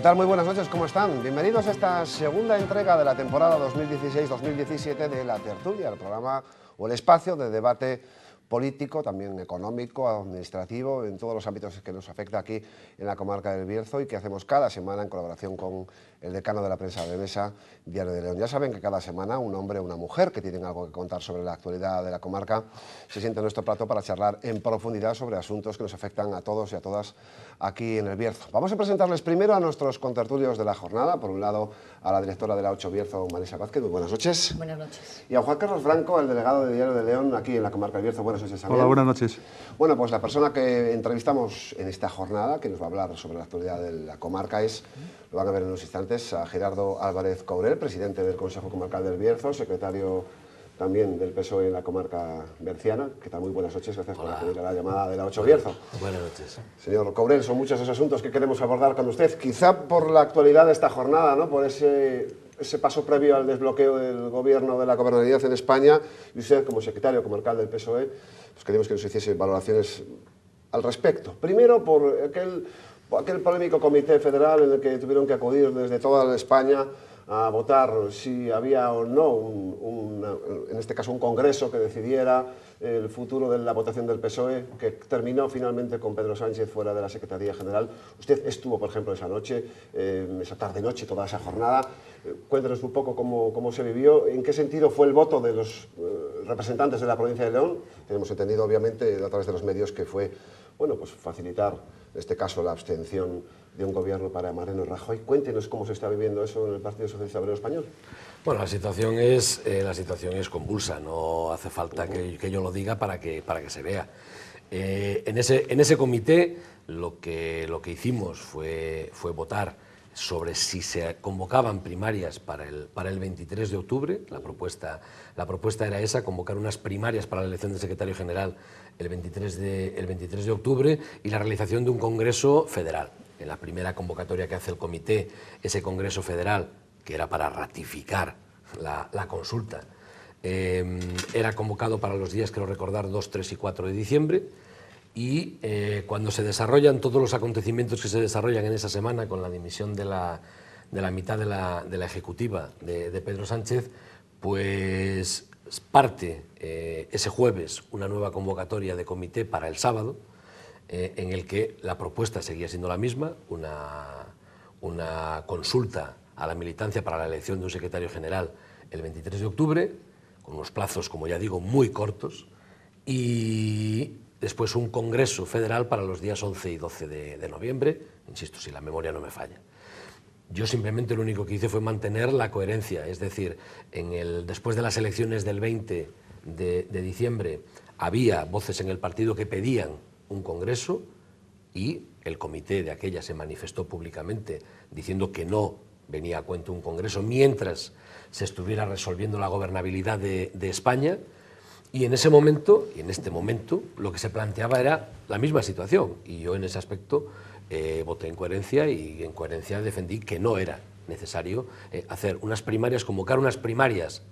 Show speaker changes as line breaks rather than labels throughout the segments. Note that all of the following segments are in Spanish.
tal? Muy buenas noches, ¿cómo están? Bienvenidos a esta segunda entrega de la temporada 2016-2017 de La Tertulia, el programa o el espacio de debate político, también económico, administrativo, en todos los ámbitos que nos afecta aquí en la comarca del Bierzo y que hacemos cada semana en colaboración con el decano de la prensa de Mesa, Diario de León. Ya saben que cada semana un hombre o una mujer que tienen algo que contar sobre la actualidad de la comarca se sienta en nuestro plato para charlar en profundidad sobre asuntos que nos afectan a todos y a todas aquí en el Bierzo. Vamos a presentarles primero a nuestros contertulios de la jornada. Por un lado, a la directora de la 8 Bierzo, Marisa Vázquez. Muy buenas noches.
Buenas noches.
Y a Juan Carlos Franco, el delegado de Diario de León, aquí en la comarca del Bierzo. Buenas noches también.
Hola, buenas noches.
Bueno, pues la persona que entrevistamos en esta jornada, que nos va a hablar sobre la actualidad de la comarca, lo van a ver en unos instantes, a Gerardo Álvarez Courel, presidente del Consejo Comarcal del Bierzo, secretario también del PSOE en la comarca berciana. ¿Qué tal? Muy buenas noches, gracias por acudir a la llamada de la 8 Bierzo.
Buenas noches.
Señor Courel, son muchos esos asuntos que queremos abordar con usted, quizá por la actualidad de esta jornada, ¿no? Por ese paso previo al desbloqueo del gobierno de la gobernabilidad en España, y usted como secretario comarcal del PSOE, pues queríamos que nos hiciese valoraciones al respecto. Primero, por aquel polémico comité federal en el que tuvieron que acudir desde toda España a votar si había o no, en este caso, un congreso que decidiera el futuro de la votación del PSOE, que terminó finalmente con Pedro Sánchez fuera de la Secretaría General. Usted estuvo, por ejemplo, esa noche, esa tarde-noche, toda esa jornada. Cuéntenos un poco cómo se vivió, en qué sentido fue el voto de los representantes de la provincia de León. Hemos entendido, obviamente, a través de los medios, que fue, bueno, pues facilitar, en este caso, la abstención de un gobierno para Mariano Rajoy. Cuéntenos cómo se está viviendo eso en el Partido Socialista Obrero Español.
Bueno, la situación es convulsa, no hace falta que yo lo diga para que se vea. En ese comité lo que hicimos fue votar sobre si se convocaban primarias para el 23 de octubre. La propuesta era esa, convocar unas primarias para la elección del secretario general el 23 de octubre y la realización de un congreso federal. En la primera convocatoria que hace el comité, ese congreso federal, que era para ratificar la consulta, era convocado para los días, creo recordar, 2, 3 y 4 de diciembre, y cuando se desarrollan todos los acontecimientos que se desarrollan en esa semana, con la dimisión de la mitad de la ejecutiva de Pedro Sánchez, pues parte ese jueves una nueva convocatoria de comité para el sábado, en el que la propuesta seguía siendo la misma, una consulta a la militancia para la elección de un secretario general el 23 de octubre, con unos plazos, como ya digo, muy cortos, y después un congreso federal para los días 11 y 12 de noviembre, insisto, si la memoria no me falla. Yo simplemente lo único que hice fue mantener la coherencia, es decir, después de las elecciones del 20 de diciembre había voces en el partido que pedían un congreso y el comité de aquella se manifestó públicamente diciendo que no venía a cuento un congreso mientras se estuviera resolviendo la gobernabilidad de España, y en ese momento, y en este momento, lo que se planteaba era la misma situación, y yo en ese aspecto voté en coherencia, y en coherencia defendí que no era necesario hacer unas primarias, convocar unas primarias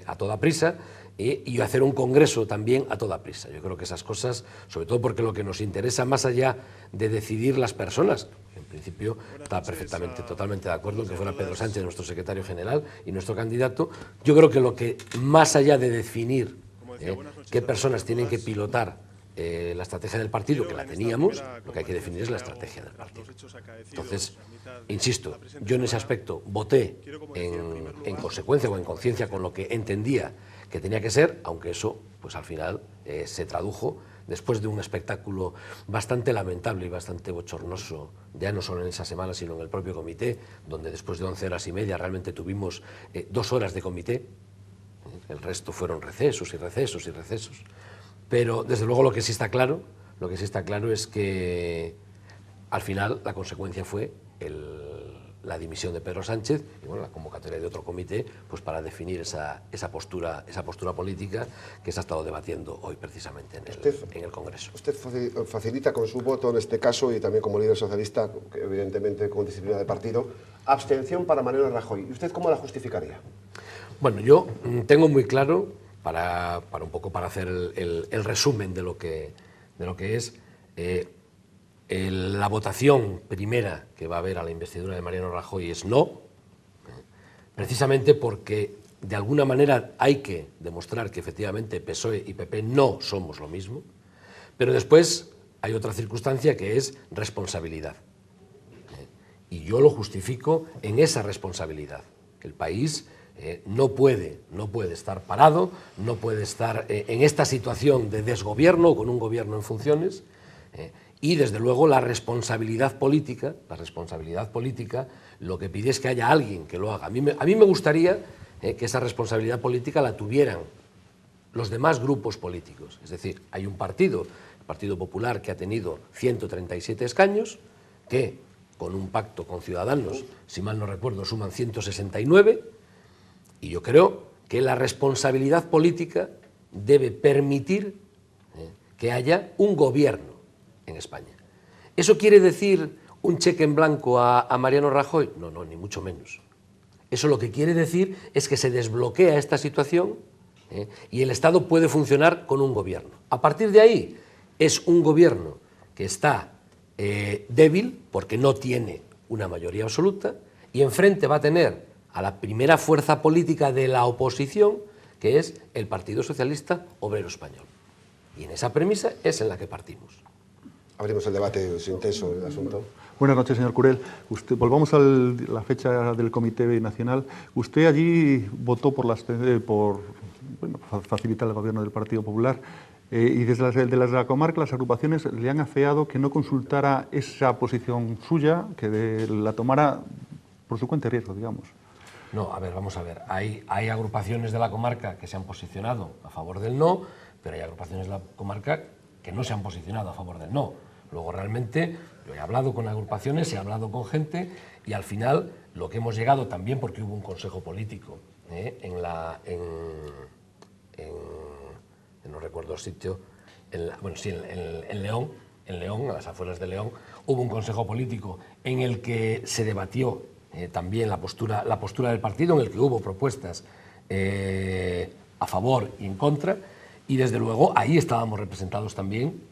a toda prisa, y hacer un congreso también a toda prisa. Yo creo que esas cosas, sobre todo porque lo que nos interesa, más allá de decidir las personas, en principio está perfectamente, totalmente de acuerdo que fuera Pedro Sánchez nuestro secretario general y nuestro candidato, yo creo que lo que, más allá de definir qué personas tienen que pilotar la estrategia del partido, que la teníamos, lo que hay que definir es la estrategia del partido. Entonces, insisto, yo en ese aspecto voté en consecuencia o en conciencia con lo que entendía que tenía que ser, aunque eso, pues al final, se tradujo después de un espectáculo bastante lamentable y bastante bochornoso, ya no solo en esa semana, sino en el propio comité, donde después de 11 horas y media realmente tuvimos 2 horas de comité. El resto fueron recesos y recesos y recesos. Pero, desde luego, lo que sí está claro es que, al final, la consecuencia fue la dimisión de Pedro Sánchez y, bueno, la convocatoria de otro comité, pues para definir esa postura política que se ha estado debatiendo hoy precisamente en el Congreso.
Usted facilita con su voto, en este caso, y también como líder socialista, evidentemente con disciplina de partido, abstención para Mariano Rajoy. ¿Y usted cómo la justificaría?
Bueno, yo tengo muy claro, para hacer el resumen de lo que es, La votación primera que va a haber a la investidura de Mariano Rajoy es no, precisamente porque de alguna manera hay que demostrar que efectivamente PSOE y PP no somos lo mismo, pero después hay otra circunstancia que es responsabilidad. Y yo lo justifico en esa responsabilidad, que el país no puede estar parado, no puede estar en esta situación de desgobierno o con un gobierno en funciones, y desde luego la responsabilidad política lo que pide es que haya alguien que lo haga. A mí me gustaría que esa responsabilidad política la tuvieran los demás grupos políticos. Es decir, hay un partido, el Partido Popular, que ha tenido 137 escaños, que con un pacto con Ciudadanos, si mal no recuerdo, suman 169, y yo creo que la responsabilidad política debe permitir que haya un gobierno en España. ¿Eso quiere decir un cheque en blanco a Mariano Rajoy? No, ni mucho menos. Eso lo que quiere decir es que se desbloquea esta situación y el Estado puede funcionar con un gobierno. A partir de ahí es un gobierno que está débil porque no tiene una mayoría absoluta y enfrente va a tener a la primera fuerza política de la oposición, que es el Partido Socialista Obrero Español. Y en esa premisa es en la que partimos.
Abrimos el debate intenso del asunto.
Buenas noches, señor Curel. Volvamos a la fecha del Comité Nacional. Usted allí votó por facilitar el gobierno del Partido Popular y desde la comarca las agrupaciones le han afeado que no consultara esa posición suya, que la tomara por su cuenta y riesgo, digamos.
No, a ver, vamos a ver. Hay agrupaciones de la comarca que se han posicionado a favor del no, pero hay agrupaciones de la comarca que no se han posicionado a favor del no. Luego realmente yo he hablado con agrupaciones, he hablado con gente y al final lo que hemos llegado también porque hubo un consejo político no recuerdo el sitio, en León, a las afueras de León, hubo un consejo político en el que se debatió también la postura del partido, en el que hubo propuestas a favor y en contra, y desde luego ahí estábamos representados también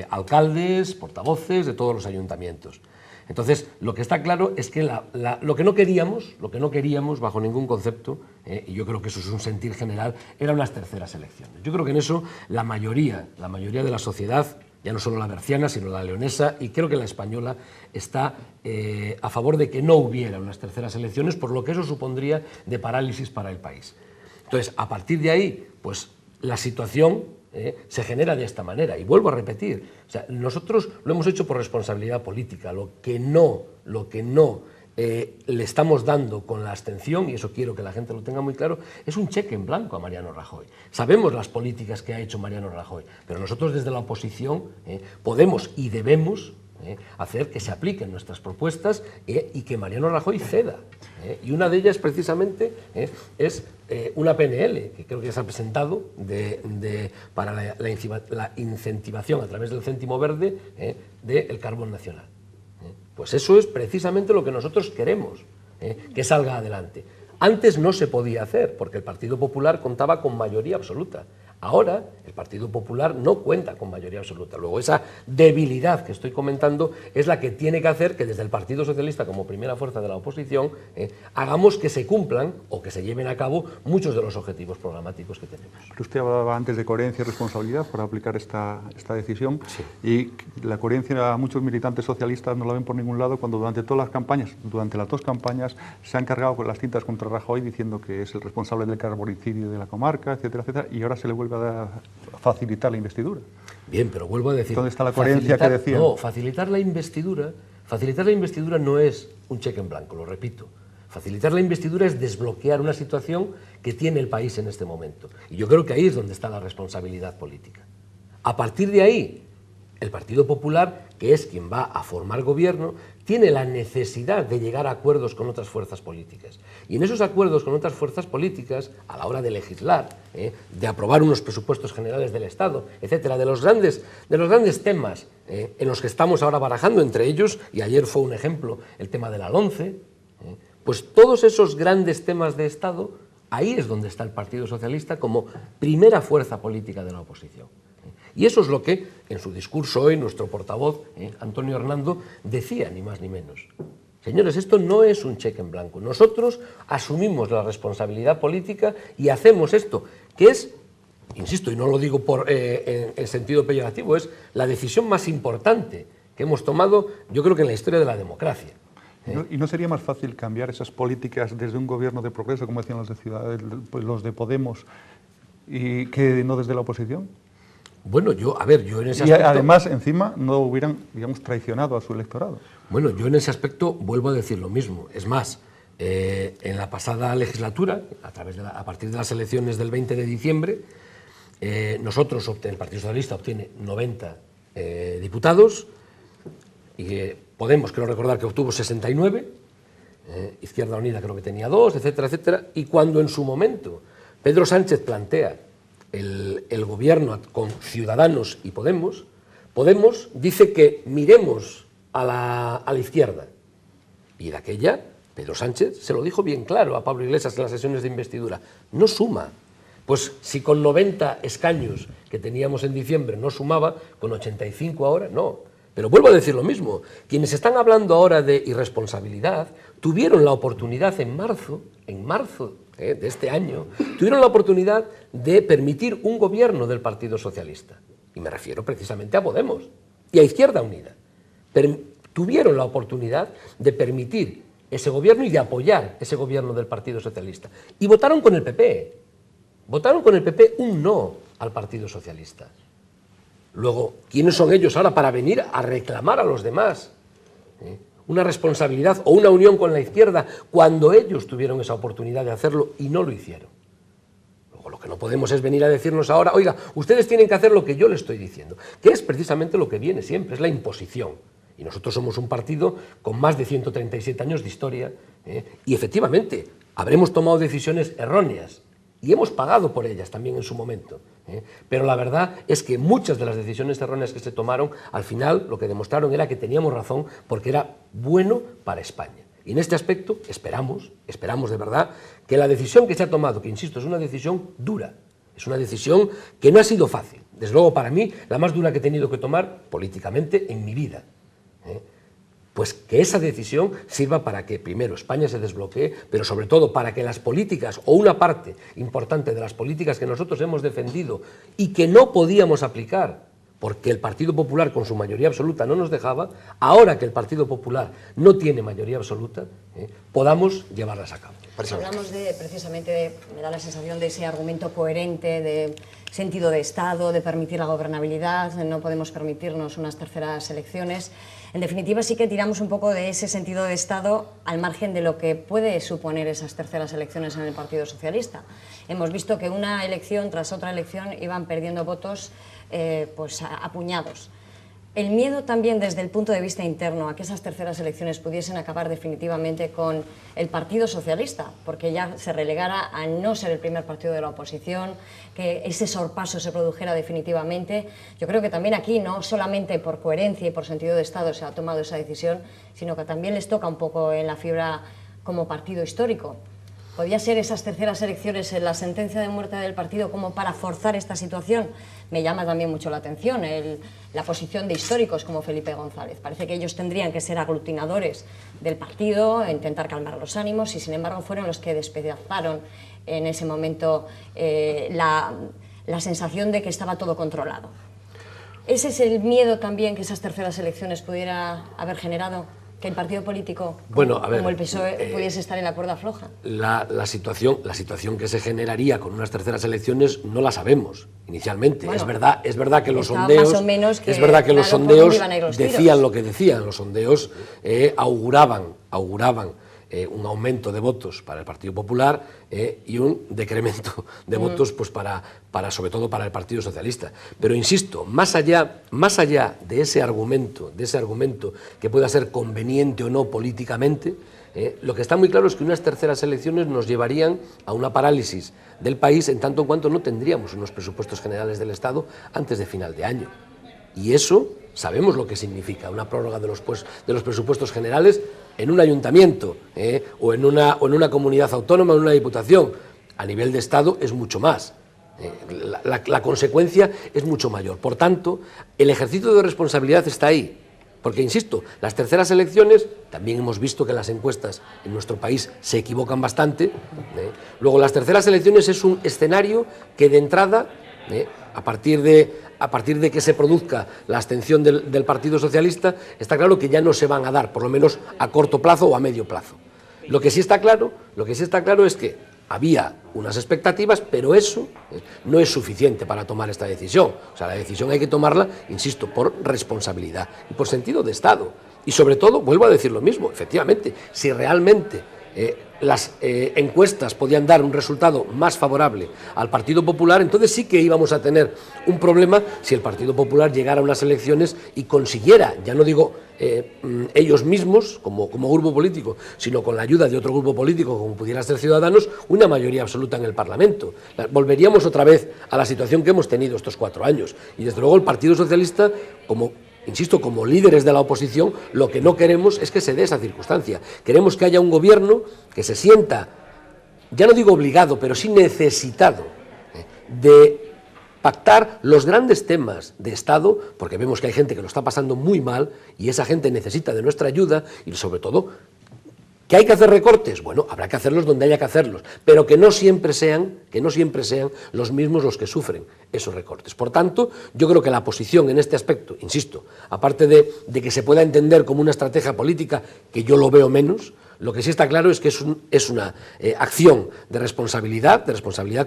alcaldes, portavoces de todos los ayuntamientos. Entonces, lo que está claro es que lo que no queríamos bajo ningún concepto, y yo creo que eso es un sentir general, eran unas terceras elecciones. Yo creo que en eso la mayoría de la sociedad, ya no solo la berciana, sino la leonesa, y creo que la española, está a favor de que no hubiera unas terceras elecciones, por lo que eso supondría de parálisis para el país. Entonces, a partir de ahí, pues la situación se genera de esta manera. Y vuelvo a repetir, o sea, nosotros lo hemos hecho por responsabilidad política. Lo que no le estamos dando con la abstención, y eso quiero que la gente lo tenga muy claro, es un cheque en blanco a Mariano Rajoy. Sabemos las políticas que ha hecho Mariano Rajoy, pero nosotros desde la oposición podemos y debemos hacer que se apliquen nuestras propuestas y que Mariano Rajoy ceda. Y una de ellas precisamente es una PNL, que creo que ya se ha presentado para la incentivación a través del céntimo verde del carbón nacional. Pues eso es precisamente lo que nosotros queremos, que salga adelante. Antes no se podía hacer, porque el Partido Popular contaba con mayoría absoluta. Ahora el Partido Popular no cuenta con mayoría absoluta. Luego esa debilidad que estoy comentando es la que tiene que hacer que desde el Partido Socialista, como primera fuerza de la oposición, hagamos que se cumplan o que se lleven a cabo muchos de los objetivos programáticos que tenemos.
Usted hablaba antes de coherencia y responsabilidad para aplicar esta decisión.
Sí.
Y la coherencia a muchos militantes socialistas no la ven por ningún lado cuando durante todas las campañas, durante las dos campañas, se han cargado con las cintas contra Rajoy diciendo que es el responsable del carbonicidio de la comarca, etcétera, etcétera, y ahora se le vuelve a facilitar la investidura.
Bien, pero vuelvo a decir...
¿Dónde está la coherencia que decía?
No, facilitar la investidura no es un cheque en blanco, lo repito. Facilitar la investidura es desbloquear una situación que tiene el país en este momento. Y yo creo que ahí es donde está la responsabilidad política. A partir de ahí, el Partido Popular, que es quien va a formar gobierno, tiene la necesidad de llegar a acuerdos con otras fuerzas políticas. Y en esos acuerdos con otras fuerzas políticas, a la hora de legislar, de aprobar unos presupuestos generales del Estado, etcétera, de los grandes temas en los que estamos ahora barajando, entre ellos, y ayer fue un ejemplo, el tema de la LOMCE, pues todos esos grandes temas de Estado, ahí es donde está el Partido Socialista como primera fuerza política de la oposición. Y eso es lo que en su discurso hoy nuestro portavoz, Antonio Hernando, decía, ni más ni menos. Señores, esto no es un cheque en blanco. Nosotros asumimos la responsabilidad política y hacemos esto, que es, insisto, y no lo digo en sentido peyorativo, es la decisión más importante que hemos tomado, yo creo que en la historia de la democracia.
¿Y no sería más fácil cambiar esas políticas desde un gobierno de progreso, como decían los de Podemos, y que no desde la oposición?
Bueno, yo en ese aspecto...
Y además, encima, no hubieran, digamos, traicionado a su electorado.
Bueno, yo en ese aspecto vuelvo a decir lo mismo. Es más, en la pasada legislatura, a partir de las elecciones del 20 de diciembre, nosotros, el Partido Socialista obtiene 90 diputados, y Podemos, creo recordar que obtuvo 69, Izquierda Unida creo que tenía 2, etcétera, etcétera, y cuando en su momento Pedro Sánchez plantea el gobierno con Ciudadanos y Podemos dice que miremos a la izquierda. Y de aquella, Pedro Sánchez se lo dijo bien claro a Pablo Iglesias en las sesiones de investidura, no suma. Pues si con 90 escaños que teníamos en diciembre no sumaba, con 85 ahora, no. Pero vuelvo a decir lo mismo, quienes están hablando ahora de irresponsabilidad tuvieron la oportunidad en marzo de este año, tuvieron la oportunidad de permitir un gobierno del Partido Socialista. Y me refiero precisamente a Podemos y a Izquierda Unida. Tuvieron la oportunidad de permitir ese gobierno y de apoyar ese gobierno del Partido Socialista. Y votaron con el PP. Votaron con el PP un no al Partido Socialista. Luego, ¿quiénes son ellos ahora para venir a reclamar a los demás una responsabilidad o una unión con la izquierda cuando ellos tuvieron esa oportunidad de hacerlo y no lo hicieron? Luego, lo que no podemos es venir a decirnos ahora, oiga, ustedes tienen que hacer lo que yo les estoy diciendo, que es precisamente lo que viene siempre, es la imposición. Y nosotros somos un partido con más de 137 años de historia, y efectivamente habremos tomado decisiones erróneas, y hemos pagado por ellas también en su momento. Pero la verdad es que muchas de las decisiones erróneas que se tomaron, al final lo que demostraron era que teníamos razón porque era bueno para España. Y en este aspecto esperamos de verdad que la decisión que se ha tomado, que insisto, es una decisión dura, es una decisión que no ha sido fácil. Desde luego para mí, la más dura que he tenido que tomar políticamente en mi vida. Pues que esa decisión sirva para que primero España se desbloquee, pero sobre todo para que las políticas, o una parte importante de las políticas que nosotros hemos defendido y que no podíamos aplicar, porque el Partido Popular con su mayoría absoluta no nos dejaba, ahora que el Partido Popular no tiene mayoría absoluta, podamos llevarlas a cabo.
Hablamos precisamente, me da la sensación de ese argumento coherente de sentido de Estado, de permitir la gobernabilidad, no podemos permitirnos unas terceras elecciones. En definitiva, sí que tiramos un poco de ese sentido de Estado al margen de lo que puede suponer esas terceras elecciones en el Partido Socialista. Hemos visto que una elección tras otra elección iban perdiendo votos pues a puñados. El miedo también desde el punto de vista interno a que esas terceras elecciones pudiesen acabar definitivamente con el Partido Socialista, porque ya se relegara a no ser el primer partido de la oposición, que ese sorpaso se produjera definitivamente. Yo creo que también aquí, no solamente por coherencia y por sentido de Estado se ha tomado esa decisión, sino que también les toca un poco en la fibra como partido histórico. ¿Podía ser esas terceras elecciones la sentencia de muerte del partido como para forzar esta situación? Me llama también mucho la atención la posición de históricos como Felipe González. Parece que ellos tendrían que ser aglutinadores del partido, intentar calmar los ánimos, y sin embargo fueron los que despedazaron en ese momento la sensación de que estaba todo controlado. ¿Ese es el miedo también que esas terceras elecciones pudiera haber generado? Que el partido político, como el PSOE, pudiese estar en la cuerda floja. La
situación que se generaría con unas terceras elecciones no la sabemos inicialmente. Bueno, es verdad que los sondeos, decían lo que decían. Los sondeos auguraban un aumento de votos para el Partido Popular y un decremento de votos pues sobre todo para el Partido Socialista. Pero insisto, más allá de ese argumento que pueda ser conveniente o no políticamente, lo que está muy claro es que unas terceras elecciones nos llevarían a una parálisis del país en tanto en cuanto no tendríamos unos presupuestos generales del Estado antes de final de año. Y eso sabemos lo que significa, una prórroga de los presupuestos generales en un ayuntamiento o en una comunidad autónoma, en una diputación. A nivel de Estado es mucho más. La consecuencia es mucho mayor. Por tanto, el ejercicio de responsabilidad está ahí. Porque, insisto, las terceras elecciones, también hemos visto que las encuestas en nuestro país se equivocan bastante. Luego, las terceras elecciones es un escenario que de entrada, a partir de que se produzca la abstención del Partido Socialista, está claro que ya no se van a dar, por lo menos a corto plazo o a medio plazo. Lo que sí está claro es que había unas expectativas, pero eso no es suficiente para tomar esta decisión. O sea, la decisión hay que tomarla, insisto, por responsabilidad y por sentido de Estado. Y sobre todo, vuelvo a decir lo mismo, efectivamente, si realmente las encuestas podían dar un resultado más favorable al Partido Popular, entonces sí que íbamos a tener un problema si el Partido Popular llegara a unas elecciones y consiguiera, ya no digo ellos mismos como grupo político, sino con la ayuda de otro grupo político como pudiera ser Ciudadanos, una mayoría absoluta en el Parlamento. Volveríamos otra vez a la situación que hemos tenido estos 4 años. Y desde luego el Partido Socialista, insisto, como líderes de la oposición, lo que no queremos es que se dé esa circunstancia. Queremos que haya un gobierno que se sienta, ya no digo obligado, pero sí necesitado de pactar los grandes temas de Estado, porque vemos que hay gente que lo está pasando muy mal y esa gente necesita de nuestra ayuda y sobre todo, ¿que hay que hacer recortes? Bueno, habrá que hacerlos donde haya que hacerlos, pero que no siempre sean los mismos los que sufren esos recortes. Por tanto, yo creo que la posición en este aspecto, insisto, aparte de que se pueda entender como una estrategia política, que yo lo veo menos, lo que sí está claro es que es una acción de responsabilidad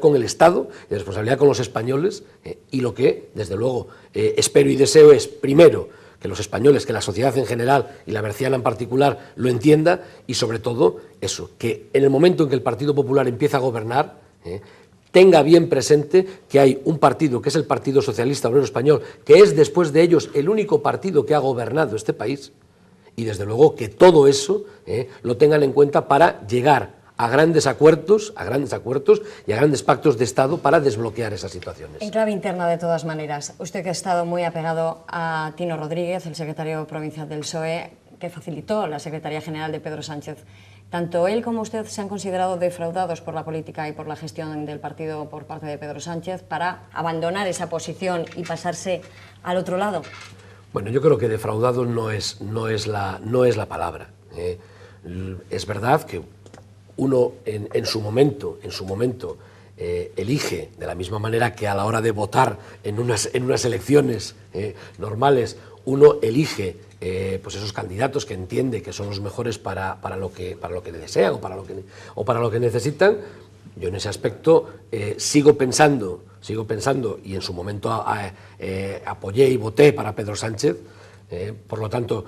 con el Estado, de responsabilidad con los españoles, y lo que, desde luego, espero y deseo es, primero, que los españoles, que la sociedad en general y la berciana en particular lo entienda y, sobre todo, eso, que en el momento en que el Partido Popular empieza a gobernar, tenga bien presente que hay un partido, que es el Partido Socialista Obrero Español, que es, después de ellos, el único partido que ha gobernado este país, y, desde luego, que todo eso lo tengan en cuenta para llegar a grandes acuerdos y a grandes pactos de Estado para desbloquear esas situaciones.
En clave interna, de todas maneras, usted que ha estado muy apegado a Tino Rodríguez, el secretario provincial del PSOE, que facilitó la Secretaría General de Pedro Sánchez, tanto él como usted se han considerado defraudados por la política y por la gestión del partido por parte de Pedro Sánchez para abandonar esa posición y pasarse al otro lado.
Bueno, yo creo que defraudado no es la palabra. Es verdad que uno en su momento elige, de la misma manera que a la hora de votar en unas elecciones normales, uno elige pues esos candidatos que entiende que son los mejores para lo que desean o para lo que necesitan. Yo en ese aspecto sigo pensando, y en su momento apoyé y voté para Pedro Sánchez, por lo tanto,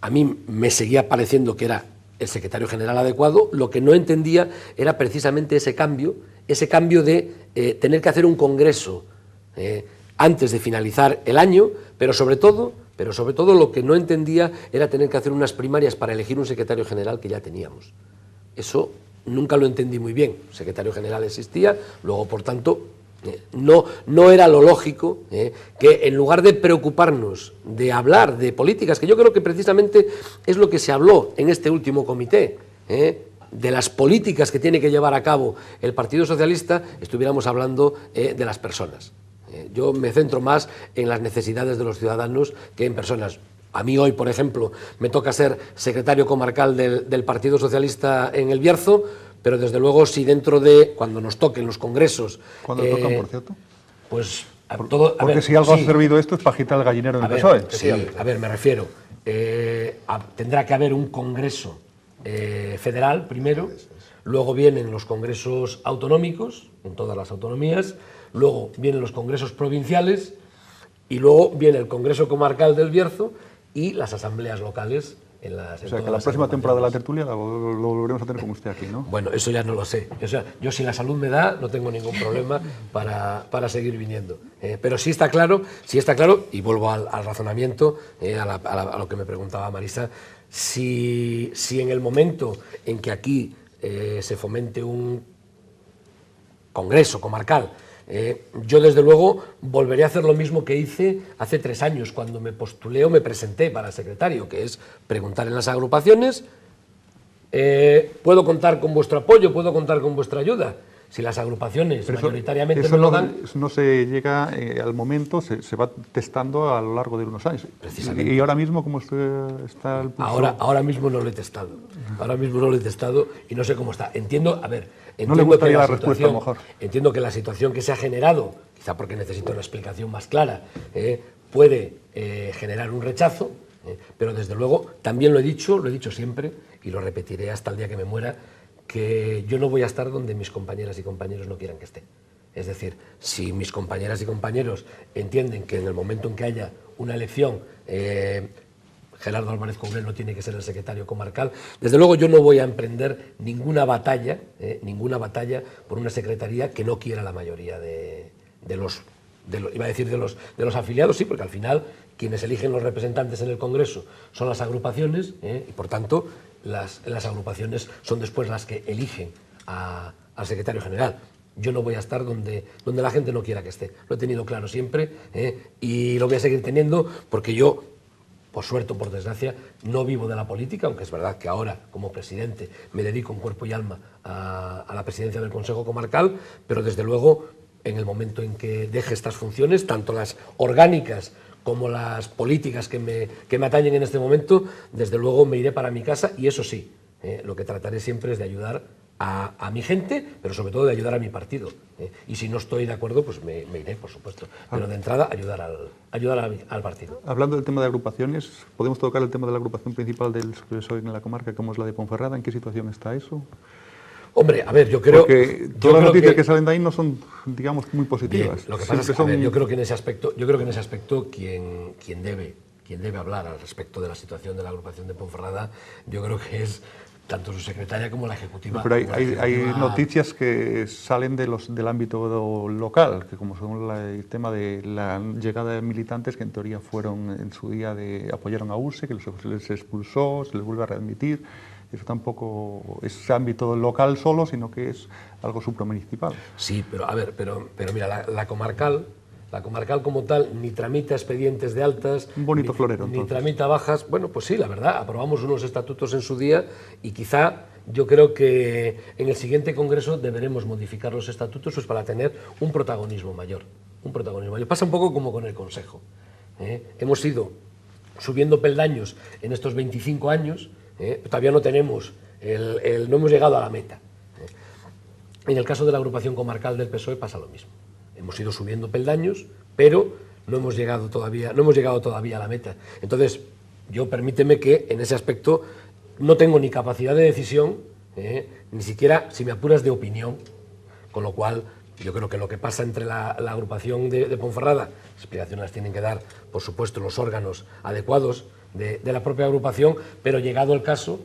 a mí me seguía pareciendo que era el secretario general adecuado. Lo que no entendía era precisamente ese cambio de tener que hacer un congreso antes de finalizar el año, pero sobre todo lo que no entendía era tener que hacer unas primarias para elegir un secretario general que ya teníamos. Eso nunca lo entendí muy bien. El secretario general existía, luego, por tanto, no era lo lógico que, en lugar de preocuparnos de hablar de políticas, que yo creo que precisamente es lo que se habló en este último comité, de las políticas que tiene que llevar a cabo el Partido Socialista, estuviéramos hablando de las personas. Yo me centro más en las necesidades de los ciudadanos que en personas. A mí hoy, por ejemplo, me toca ser secretario comarcal del Partido Socialista en El Bierzo, pero desde luego si cuando nos toquen los congresos...
¿Cuándo tocan, por cierto?
Pues...
Porque si algo ha servido esto es para agitar el gallinero en el PSOE.
Sí, a ver, me refiero. Tendrá que haber un congreso federal primero, luego vienen los congresos autonómicos, en todas las autonomías, luego vienen los congresos provinciales y luego viene el Congreso Comarcal del Bierzo y las asambleas locales.
O sea, que la próxima temporada de la tertulia lo volveremos a tener con usted aquí, ¿no?
Bueno, eso ya no lo sé. Yo si la salud me da, no tengo ningún problema para seguir viniendo. Pero sí está claro, y vuelvo al razonamiento, a lo que me preguntaba Marisa, si en el momento en que aquí se fomente un congreso comarcal, yo desde luego volveré a hacer lo mismo que hice hace 3 años cuando me postulé o me presenté para secretario, que es preguntar en las agrupaciones, ¿puedo contar con vuestro apoyo, puedo contar con vuestra ayuda? Si las agrupaciones
Pero
mayoritariamente
eso
me lo
no,
dan...
no se llega al momento, se va testando a lo largo de unos años.
Precisamente.
Y ahora mismo, ¿cómo está el pulso?
Ahora mismo no lo he testado. Ahora mismo no lo he testado y no sé cómo está. Entiendo, a ver, entiendo
No le gustaría
que
la respuesta, a lo mejor.
Entiendo que la situación que se ha generado, quizá porque necesito una explicación más clara, puede generar un rechazo, pero desde luego también lo he dicho siempre y lo repetiré hasta el día que me muera, que yo no voy a estar donde mis compañeras y compañeros no quieran que esté. Es decir, si mis compañeras y compañeros entienden que en el momento en que haya una elección, Gerardo Álvarez Courel no tiene que ser el secretario comarcal, desde luego yo no voy a emprender ninguna batalla por una secretaría que no quiera la mayoría de los afiliados, sí, porque al final quienes eligen los representantes en el Congreso son las agrupaciones, y por tanto las agrupaciones son después las que eligen al secretario general. Yo no voy a estar donde la gente no quiera que esté. Lo he tenido claro siempre, y lo voy a seguir teniendo porque yo, por suerte o por desgracia, no vivo de la política, aunque es verdad que ahora, como presidente, me dedico en cuerpo y alma a la presidencia del Consejo Comarcal, pero desde luego, en el momento en que deje estas funciones, tanto las orgánicas como las políticas que me atañen en este momento, desde luego me iré para mi casa y eso sí, lo que trataré siempre es de ayudar a mi gente, pero sobre todo de ayudar a mi partido. Y si no estoy de acuerdo, pues me iré, por supuesto. Pero de entrada, ayudar al partido.
Hablando del tema de agrupaciones, ¿podemos tocar el tema de la agrupación principal del PSOE en la comarca, como es la de Ponferrada? ¿En qué situación está eso?
Hombre, a ver, yo creo...
Porque todas las noticias que salen de ahí no son, digamos, muy positivas.
Bien, lo que pasa es que, a ver, yo creo que en ese aspecto quien debe hablar al respecto de la situación de la agrupación de Ponferrada, yo creo que es tanto su secretaria como la ejecutiva.
Pero hay noticias que salen del ámbito local, que como son el tema de la llegada de militantes que en teoría fueron en su día apoyaron a URSE, que se les expulsó, se les vuelve a readmitir. Eso tampoco es ámbito local solo, sino que es algo supramunicipal.
Sí, pero a ver, pero mira, la comarcal como tal ni tramita expedientes de altas,
un bonito florero,
ni tramita bajas. Bueno, pues sí, la verdad, aprobamos unos estatutos en su día y quizá yo creo que en el siguiente congreso deberemos modificar los estatutos pues, para tener un protagonismo mayor. Pasa un poco como con el Consejo. Hemos ido subiendo peldaños en estos 25 años, todavía no tenemos, no hemos llegado a la meta. En el caso de la agrupación comarcal del PSOE pasa lo mismo. Hemos ido subiendo peldaños, pero no hemos llegado todavía a la meta. Entonces, yo permíteme que en ese aspecto no tengo ni capacidad de decisión, ni siquiera, si me apuras, de opinión, con lo cual yo creo que lo que pasa entre la agrupación de Ponferrada, las explicaciones las tienen que dar, por supuesto, los órganos adecuados de la propia agrupación, pero llegado el caso,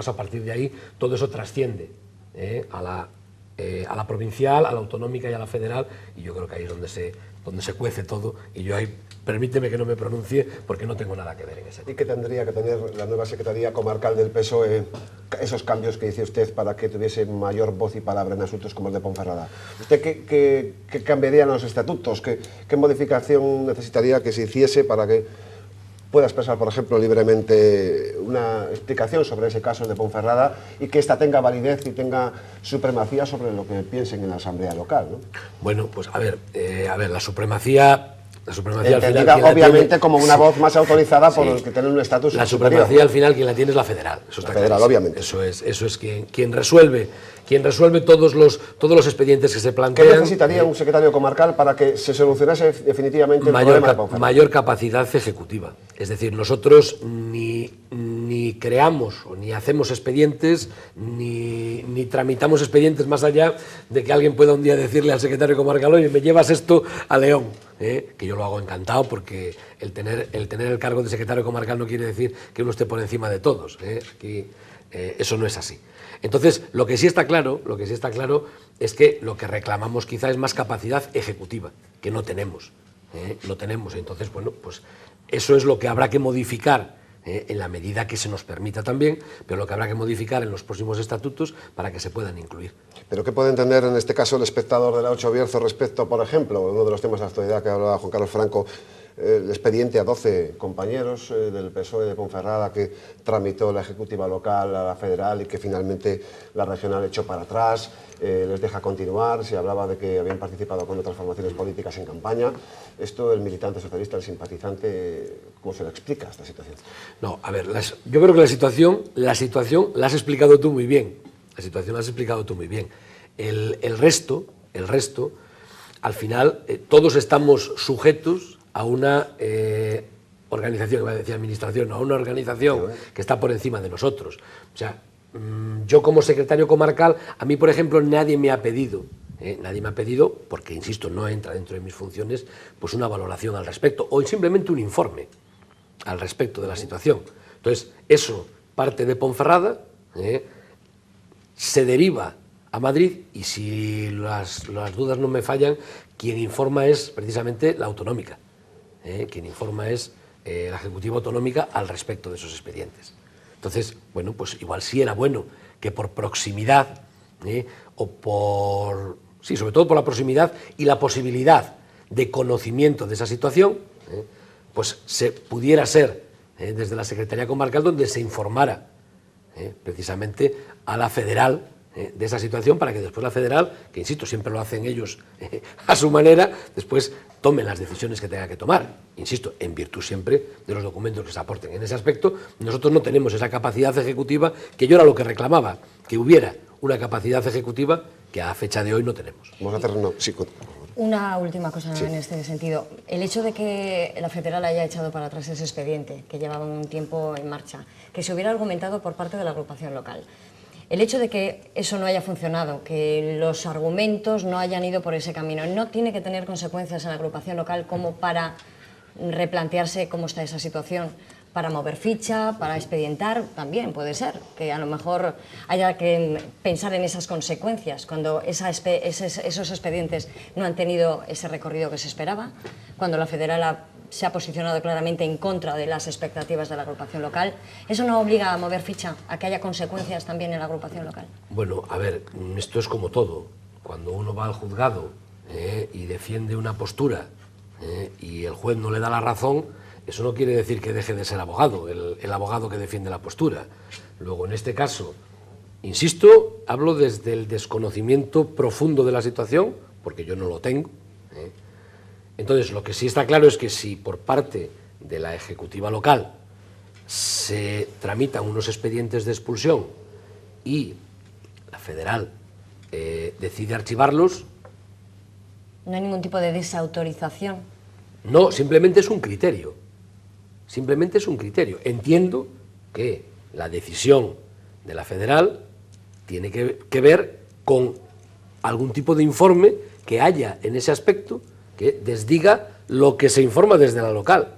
a partir de ahí, todo eso trasciende a la provincial, a la autonómica y a la federal, y yo creo que ahí es donde se cuece todo, y yo ahí, permíteme que no me pronuncie, porque no tengo nada que ver en ese tema.
¿Y qué tendría que tener la nueva Secretaría Comarcal del PSOE, esos cambios que dice usted, para que tuviese mayor voz y palabra en asuntos como el de Ponferrada? ¿Usted qué cambiaría en los estatutos? ¿Qué modificación necesitaría que se hiciese para que pueda expresar, por ejemplo, libremente una explicación sobre ese caso de Ponferrada y que ésta tenga validez y tenga supremacía sobre lo que piensen en la Asamblea local, ¿no?
Bueno, pues a ver, la supremacía
entendida,
al final,
obviamente, como una voz más autorizada por los que tienen un estatus
la
superior.
supremacía al final quien la tiene es la federal. Eso está
federal, obviamente.
Eso es quien resuelve todos los expedientes que se plantean.
¿Qué necesitaría un secretario comarcal para que se solucionase definitivamente el problema de Ponferrada?
Mayor capacidad ejecutiva. Es decir, nosotros ni creamos o ni hacemos expedientes, ni tramitamos expedientes más allá de que alguien pueda un día decirle al secretario comarcal: oye, me llevas esto a León. Que yo lo hago encantado, porque el tener el cargo de secretario comarcal no quiere decir que uno esté por encima de todos. Aquí eso no es así. Entonces, lo que sí está claro es que lo que reclamamos quizá es más capacidad ejecutiva, que no tenemos. Entonces, bueno, pues eso es lo que habrá que modificar en la medida que se nos permita también, pero lo que habrá que modificar en los próximos estatutos para que se puedan incluir.
¿Pero qué puede entender en este caso el espectador de la 8 Bierzo respecto, por ejemplo, uno de los temas de actualidad que hablaba Juan Carlos Franco, el expediente a 12 compañeros del PSOE de Ponferrada que tramitó la ejecutiva local a la federal y que finalmente la regional echó para atrás. Les deja continuar, se hablaba de que habían participado con otras formaciones políticas en campaña. Esto, el militante socialista, el simpatizante, ¿cómo se le explica esta situación?
No, a ver, yo creo que la situación la has explicado tú muy bien. La situación la has explicado tú muy bien. El resto, al final, todos estamos sujetos a una organización, iba a decir administración, no, a una organización que está por encima de nosotros. O sea, yo como secretario comarcal, a mí, por ejemplo, nadie me ha pedido, porque, insisto, no entra dentro de mis funciones, pues una valoración al respecto, o simplemente un informe al respecto de la situación. Entonces, eso parte de Ponferrada, se deriva a Madrid, y si las dudas no me fallan, quien informa es precisamente la autonómica, quien informa es la ejecutiva autonómica al respecto de esos expedientes. Entonces, bueno, pues igual sí era bueno que por proximidad, sí, sobre todo por la proximidad y la posibilidad de conocimiento de esa situación, pues se pudiera ser desde la Secretaría Comarcal donde se informara precisamente a la federal de esa situación, para que después la federal, que insisto, siempre lo hacen ellos a su manera, después tomen las decisiones que tenga que tomar, insisto, en virtud siempre de los documentos que se aporten. En ese aspecto, nosotros no tenemos esa capacidad ejecutiva, que yo era lo que reclamaba, que hubiera una capacidad ejecutiva que a fecha de hoy no tenemos.
Vamos a hacer
Una última cosa en este sentido. El hecho de que la federal haya echado para atrás ese expediente, que llevaba un tiempo en marcha, que se hubiera argumentado por parte de la agrupación local, el hecho de que eso no haya funcionado, que los argumentos no hayan ido por ese camino, ¿no tiene que tener consecuencias en la agrupación local como para replantearse cómo está esa situación? Para mover ficha, para expedientar, también puede ser, que a lo mejor haya que pensar en esas consecuencias, cuando esos expedientes no han tenido ese recorrido que se esperaba, cuando la federal se ha posicionado claramente en contra de las expectativas de la agrupación local. ¿Eso no obliga a mover ficha, a que haya consecuencias también en la agrupación local?
Bueno, a ver, esto es como todo. Cuando uno va al juzgado y defiende una postura y el juez no le da la razón, eso no quiere decir que deje de ser abogado, el abogado que defiende la postura. Luego, en este caso, insisto, hablo desde el desconocimiento profundo de la situación, porque yo no lo tengo. Entonces, lo que sí está claro es que si por parte de la ejecutiva local se tramitan unos expedientes de expulsión y la federal decide archivarlos...
¿No hay ningún tipo de desautorización?
No, simplemente es un criterio. Simplemente es un criterio. Entiendo que la decisión de la federal tiene que ver con algún tipo de informe que haya en ese aspecto que desdiga lo que se informa desde la local.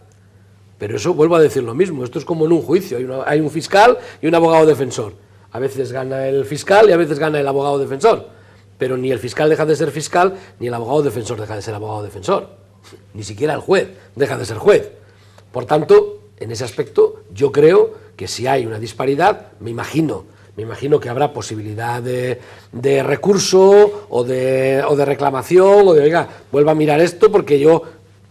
Pero eso, vuelvo a decir lo mismo, esto es como en un juicio, hay un fiscal y un abogado defensor. A veces gana el fiscal y a veces gana el abogado defensor, pero ni el fiscal deja de ser fiscal, ni el abogado defensor deja de ser abogado defensor, ni siquiera el juez deja de ser juez. Por tanto, en ese aspecto, yo creo que si hay una disparidad, me imagino que habrá posibilidad de recurso o de reclamación, o de, oiga, vuelva a mirar esto porque yo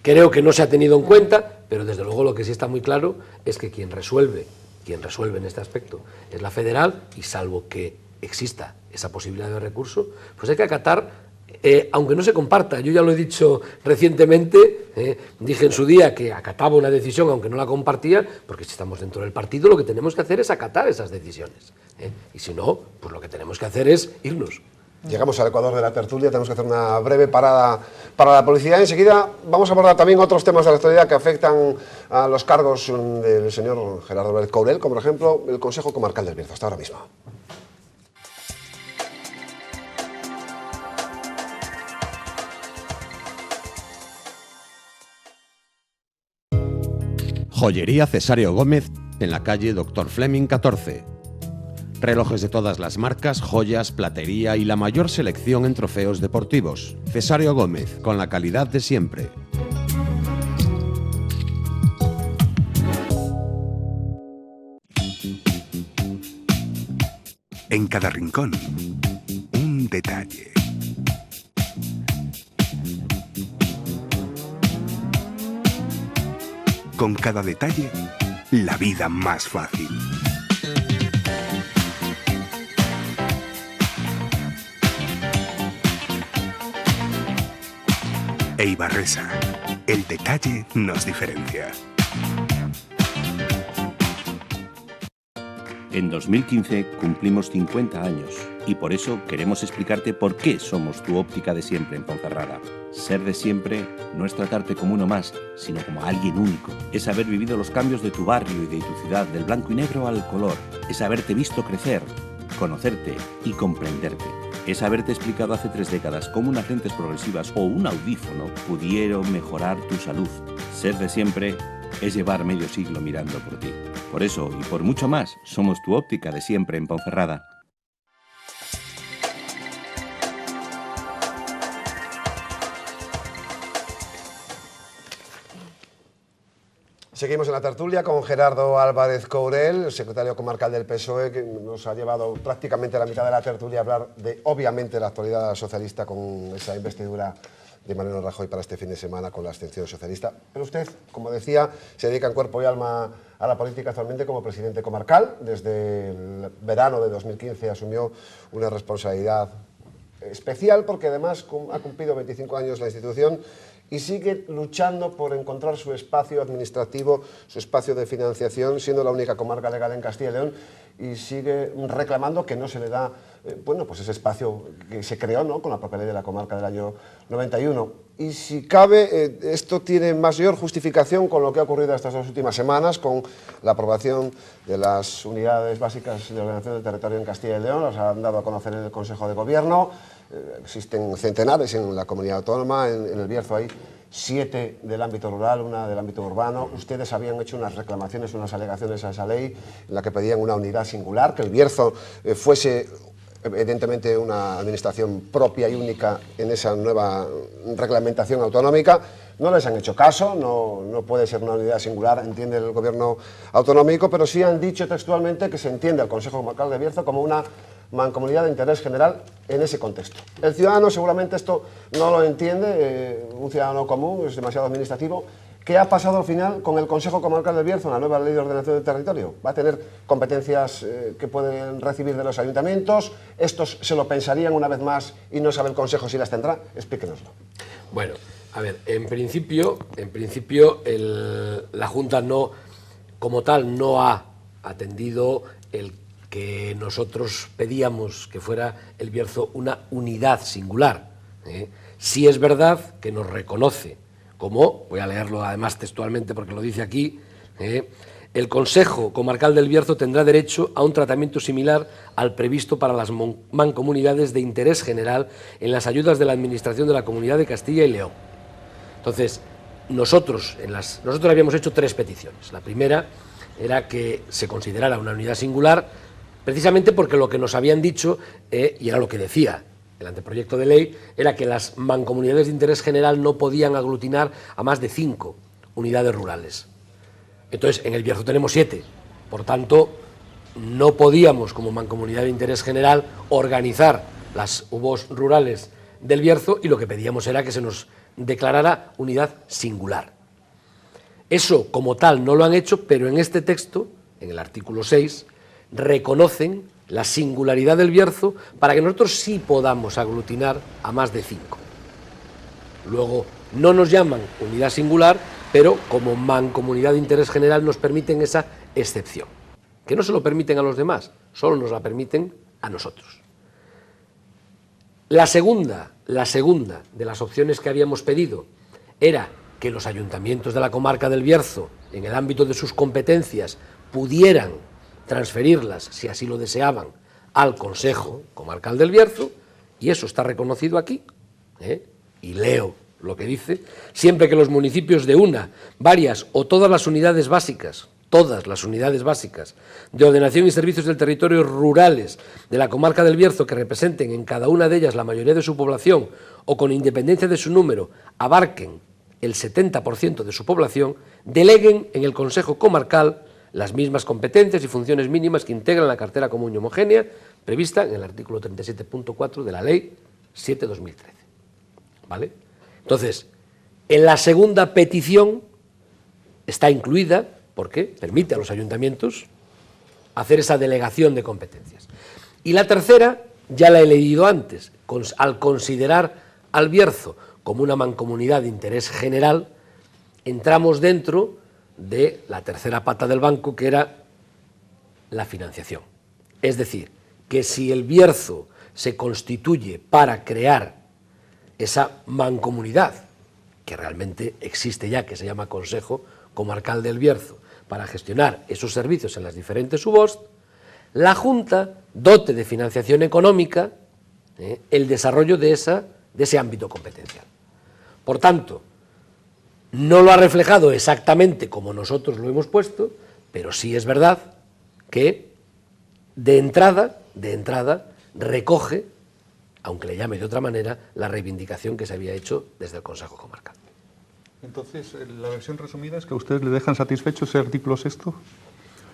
creo que no se ha tenido en cuenta, pero desde luego lo que sí está muy claro es que quien resuelve en este aspecto es la federal, y salvo que exista esa posibilidad de recurso, pues hay que acatar, aunque no se comparta. Yo ya lo he dicho recientemente, dije en su día que acataba una decisión aunque no la compartía, porque si estamos dentro del partido lo que tenemos que hacer es acatar esas decisiones, y si no, pues lo que tenemos que hacer es irnos.
Llegamos al ecuador de la tertulia, tenemos que hacer una breve parada para la publicidad. Enseguida vamos a abordar también otros temas de la actualidad que afectan a los cargos del señor Gerardo Vélez Courel, como por ejemplo el Consejo Comarcal del Bierzo. Hasta ahora mismo.
Joyería Cesario Gómez, en la calle Dr. Fleming 14. Relojes de todas las marcas, joyas, platería y la mayor selección en trofeos deportivos. Cesario Gómez, con la calidad de siempre.
En cada rincón, un detalle. con cada detalle, la vida más fácil. Eibarresa. El detalle nos diferencia.
En 2015 cumplimos 50 años y por eso queremos explicarte por qué somos tu óptica de siempre en Ponferrada. Ser de siempre no es tratarte como uno más, sino como alguien único. Es haber vivido los cambios de tu barrio y de tu ciudad, del blanco y negro al color. Es haberte visto crecer, conocerte y comprenderte. Es haberte explicado hace 3 décadas cómo unas lentes progresivas o un audífono pudieron mejorar tu salud. Ser de siempre es llevar medio siglo mirando por ti. Por eso y por mucho más, somos tu óptica de siempre en Ponferrada.
Seguimos en la tertulia con Gerardo Álvarez Courel, el secretario comarcal del PSOE, que nos ha llevado prácticamente la mitad de la tertulia a hablar de, obviamente, la actualidad socialista con esa investidura de Mariano Rajoy para este fin de semana con la abstención socialista. Pero usted, como decía, se dedica en cuerpo y alma a la política actualmente como presidente comarcal. Desde el verano de 2015 asumió una responsabilidad especial porque además ha cumplido 25 años la institución y sigue luchando por encontrar su espacio administrativo, su espacio de financiación, siendo la única comarca legal en Castilla y León, y sigue reclamando que no se le da bueno, pues ese espacio que se creó, ¿no?, con la propia ley de la comarca del año 91. Y si cabe, esto tiene mayor justificación con lo que ha ocurrido estas 2 últimas semanas, con la aprobación de las unidades básicas de ordenación del territorio en Castilla y León. Las han dado a conocer en el Consejo de Gobierno. Existen centenares en la comunidad autónoma. En el Bierzo hay 7 del ámbito rural, 1 del ámbito urbano. Ustedes habían hecho unas reclamaciones, unas alegaciones a esa ley en la que pedían una unidad singular, que el Bierzo fuese evidentemente una administración propia y única en esa nueva reglamentación autonómica. No les han hecho caso, no puede ser una unidad singular, entiende el gobierno autonómico, pero sí han dicho textualmente que se entiende al Consejo Comarcal de Bierzo como una mancomunidad de interés general en ese contexto. El ciudadano seguramente esto no lo entiende, un ciudadano común, es demasiado administrativo. ¿Qué ha pasado al final con el Consejo Comarcal del Bierzo, la nueva ley de ordenación del territorio? ¿Va a tener competencias que pueden recibir de los ayuntamientos? ¿Estos se lo pensarían una vez más y no sabe el Consejo si las tendrá? Explíquenoslo.
Bueno, a ver, en principio la Junta no, como tal, no ha atendido el que nosotros pedíamos que fuera el Bierzo una unidad singular. Sí es verdad que nos reconoce, como, voy a leerlo además textualmente porque lo dice aquí, el Consejo Comarcal del Bierzo tendrá derecho a un tratamiento similar al previsto para las mancomunidades de interés general en las ayudas de la Administración de la Comunidad de Castilla y León. Entonces, nosotros habíamos hecho 3 peticiones. La primera era que se considerara una unidad singular, precisamente porque lo que nos habían dicho, y era lo que decía el anteproyecto de ley, era que las mancomunidades de interés general no podían aglutinar a más de 5 unidades rurales. Entonces, en el Bierzo tenemos 7, por tanto, no podíamos, como mancomunidad de interés general, organizar las UBOs rurales del Bierzo, y lo que pedíamos era que se nos declarara unidad singular. Eso, como tal, no lo han hecho, pero en este texto, en el artículo 6, reconocen la singularidad del Bierzo para que nosotros sí podamos aglutinar a más de 5. Luego, no nos llaman unidad singular, pero como mancomunidad de interés general nos permiten esa excepción, que no se lo permiten a los demás, solo nos la permiten a nosotros. La segunda de las opciones que habíamos pedido era que los ayuntamientos de la comarca del Bierzo, en el ámbito de sus competencias, pudieran transferirlas, si así lo deseaban, al Consejo Comarcal del Bierzo, y eso está reconocido aquí, y leo lo que dice: siempre que los municipios de una, varias o todas las unidades básicas de ordenación y servicios del territorio rurales de la comarca del Bierzo, que representen en cada una de ellas la mayoría de su población o con independencia de su número abarquen el 70% de su población, deleguen en el Consejo Comarcal las mismas competencias y funciones mínimas que integran la cartera común y homogénea prevista en el artículo 37.4 de la Ley 7/2013. ¿Vale? Entonces, en la segunda petición está incluida porque permite a los ayuntamientos hacer esa delegación de competencias. Y la tercera, ya la he leído antes, al considerar al Bierzo como una mancomunidad de interés general, entramos dentro de la tercera pata del banco, que era la financiación. Es decir, que si el Bierzo se constituye para crear esa mancomunidad, que realmente existe ya, que se llama Consejo Comarcal del Bierzo, para gestionar esos servicios en las diferentes UBOST, la Junta dote de financiación económica el desarrollo de ese ámbito competencial. Por tanto, no lo ha reflejado exactamente como nosotros lo hemos puesto, pero sí es verdad que de entrada recoge, aunque le llame de otra manera, la reivindicación que se había hecho desde el Consejo Comarcal.
Entonces, la versión resumida es que a ustedes le dejan satisfecho ese artículo 6º.